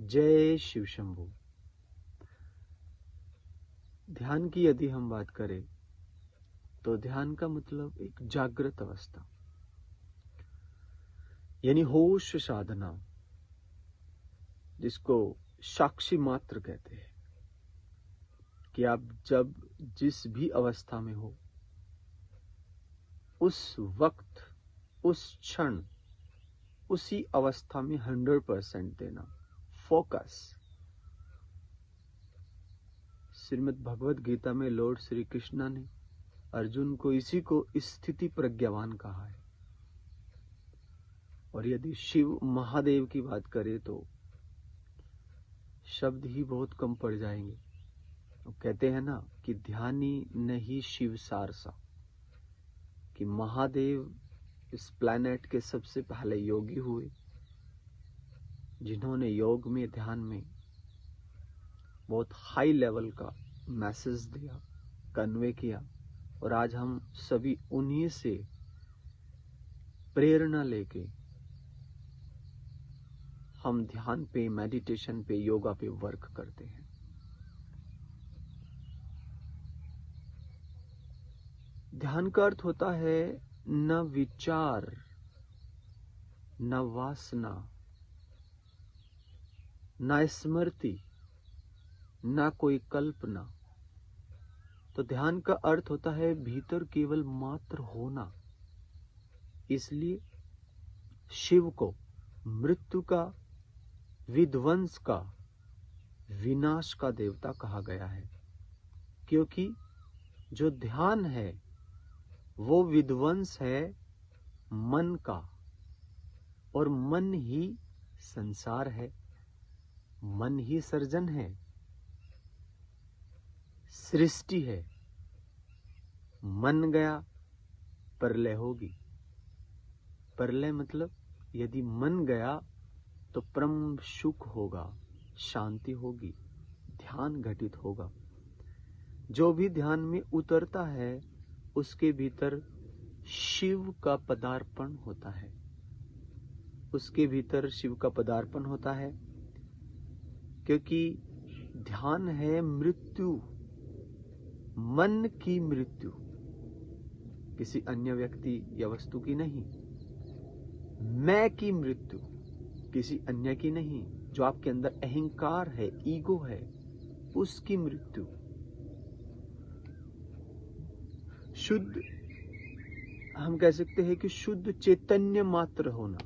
जय शिव शंभू। ध्यान की यदि हम बात करें तो ध्यान का मतलब एक जागृत अवस्था, यानी होश साधना, जिसको साक्षी मात्र कहते हैं कि आप जब जिस भी अवस्था में हो उस वक्त उस क्षण उसी अवस्था में 100% देना, फोकस। श्रीमद् भगवद गीता में लॉर्ड श्री कृष्णा ने अर्जुन को इसी को स्थिति प्रज्ञावान कहा है। और यदि शिव महादेव की बात करें तो शब्द ही बहुत कम पड़ जाएंगे। तो कहते हैं ना कि ध्यानी नहीं शिव सारसा, कि महादेव इस प्लैनेट के सबसे पहले योगी हुए जिन्होंने योग में, ध्यान में बहुत हाई लेवल का मैसेज दिया, कन्वे किया। और आज हम सभी उन्हीं से प्रेरणा लेके हम ध्यान पे, मेडिटेशन पे, योगा पे वर्क करते हैं। ध्यान का अर्थ होता है न विचार, न वासना, न स्मृति, न कोई कल्पना। तो ध्यान का अर्थ होता है भीतर केवल मात्र होना। इसलिए शिव को मृत्यु का, विध्वंस का, विनाश का देवता कहा गया है, क्योंकि जो ध्यान है वो विध्वंस है मन का, और मन ही संसार है, मन ही सर्जन है, सृष्टि है। मन गया प्रलय होगी। प्रलय मतलब यदि मन गया तो परम सुख होगा, शांति होगी, ध्यान घटित होगा। जो भी ध्यान में उतरता है उसके भीतर शिव का पदार्पण होता है, उसके भीतर शिव का पदार्पण होता है, क्योंकि ध्यान है मृत्यु, मन की मृत्यु, किसी अन्य व्यक्ति या वस्तु की नहीं। मैं की मृत्यु, किसी अन्य की नहीं। जो आपके अंदर अहंकार है, ईगो है, उसकी मृत्यु। शुद्ध, हम कह सकते हैं कि शुद्ध चैतन्य मात्र होना।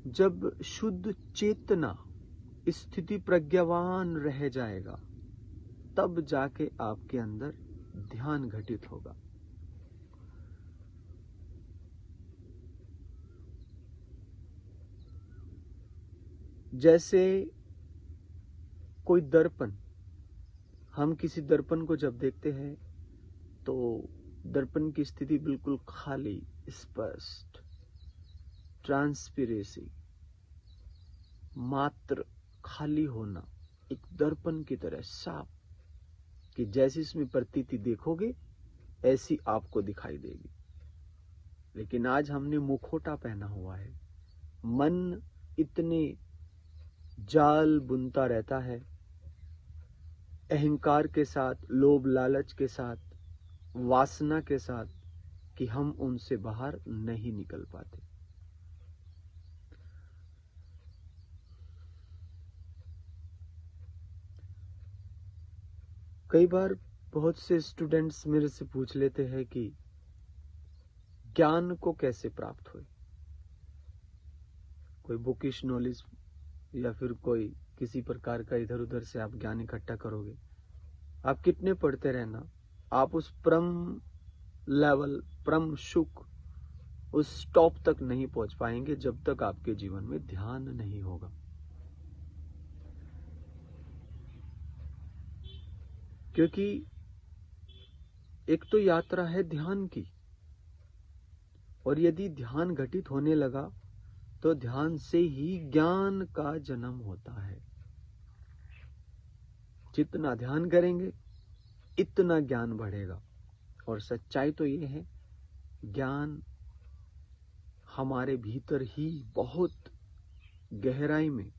जब शुद्ध चेतना स्थिति प्रज्ञावान रह जाएगा तब जाके आपके अंदर ध्यान घटित होगा। जैसे कोई दर्पण, हम किसी दर्पण को जब देखते हैं तो दर्पण की स्थिति बिल्कुल खाली, स्पष्ट, ट्रांसपेरेंसी, मात्र खाली होना, एक दर्पण की तरह साफ, कि जैसी इसमें प्रतीति देखोगे ऐसी आपको दिखाई देगी। लेकिन आज हमने मुखौटा पहना हुआ है, मन इतने जाल बुनता रहता है, अहंकार के साथ, लोभ लालच के साथ, वासना के साथ, कि हम उनसे बाहर नहीं निकल पाते। कई बार बहुत से स्टूडेंट्स मेरे से पूछ लेते हैं कि ज्ञान को कैसे प्राप्त हो। कोई बुकिश नॉलेज या फिर कोई किसी प्रकार का इधर उधर से आप ज्ञान इकट्ठा करोगे, आप कितने पढ़ते रहना, आप उस परम लेवल, परम सुख, उस टॉप तक नहीं पहुंच पाएंगे जब तक आपके जीवन में ध्यान नहीं होगा। क्योंकि एक तो यात्रा है ध्यान की, और यदि ध्यान घटित होने लगा तो ध्यान से ही ज्ञान का जन्म होता है। जितना ध्यान करेंगे इतना ज्ञान बढ़ेगा। और सच्चाई तो ये है, ज्ञान हमारे भीतर ही बहुत गहराई में,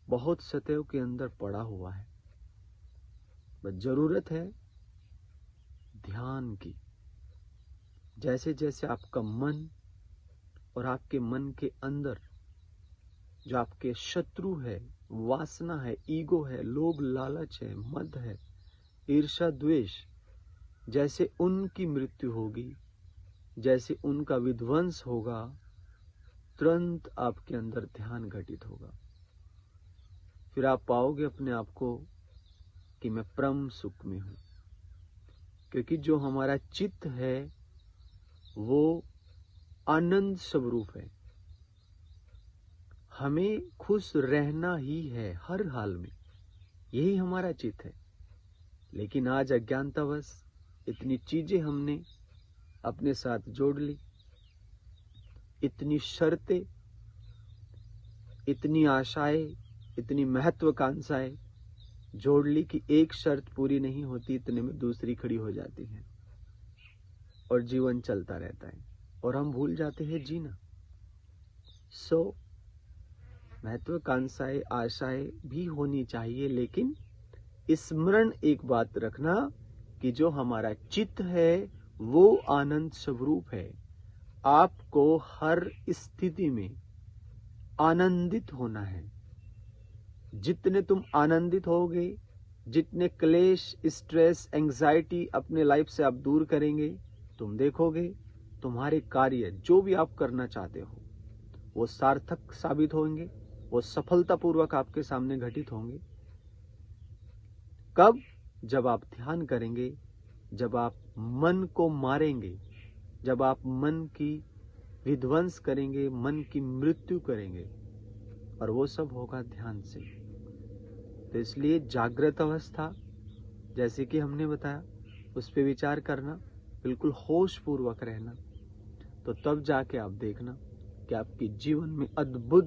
बहुत सतह के अंदर पड़ा हुआ है। बस जरूरत है ध्यान की। जैसे जैसे आपका मन और आपके मन के अंदर जो आपके शत्रु है, वासना है, ईगो है, लोभ लालच है, मद है, ईर्ष्या द्वेष, जैसे उनकी मृत्यु होगी, जैसे उनका विध्वंस होगा, तुरंत आपके अंदर ध्यान घटित होगा। फिर आप पाओगे अपने आप को कि मैं परम सुख में हूं। क्योंकि जो हमारा चित्त है वो आनंद स्वरूप है। हमें खुश रहना ही है हर हाल में, यही हमारा चित्त है। लेकिन आज अज्ञानतावश इतनी चीजें हमने अपने साथ जोड़ ली, इतनी शर्तें, इतनी आशाएं, इतनी महत्वाकांक्षाएं जोड़ ली कि एक शर्त पूरी नहीं होती, इतने में दूसरी खड़ी हो जाती है और जीवन चलता रहता है और हम भूल जाते हैं जीना। महत्वाकांक्षाएं, आशाएं भी होनी चाहिए, लेकिन स्मरण एक बात रखना कि जो हमारा चित्त है वो आनंद स्वरूप है। आपको हर स्थिति में आनंदित होना है। जितने तुम आनंदित होगे, जितने क्लेश, स्ट्रेस, एंजाइटी अपने लाइफ से आप दूर करेंगे, तुम देखोगे तुम्हारे कार्य जो भी आप करना चाहते हो वो सार्थक साबित होंगे, वो सफलतापूर्वक आपके सामने घटित होंगे। कब? जब आप ध्यान करेंगे, जब आप मन को मारेंगे, जब आप मन की विध्वंस करेंगे, मन की मृत्यु करेंगे, और वो सब होगा ध्यान से। तो इसलिए जागृत अवस्था, जैसे कि हमने बताया, उस पर विचार करना, बिल्कुल होश पूर्वक रहना, तो तब जाके आप देखना कि आपके जीवन में अद्भुत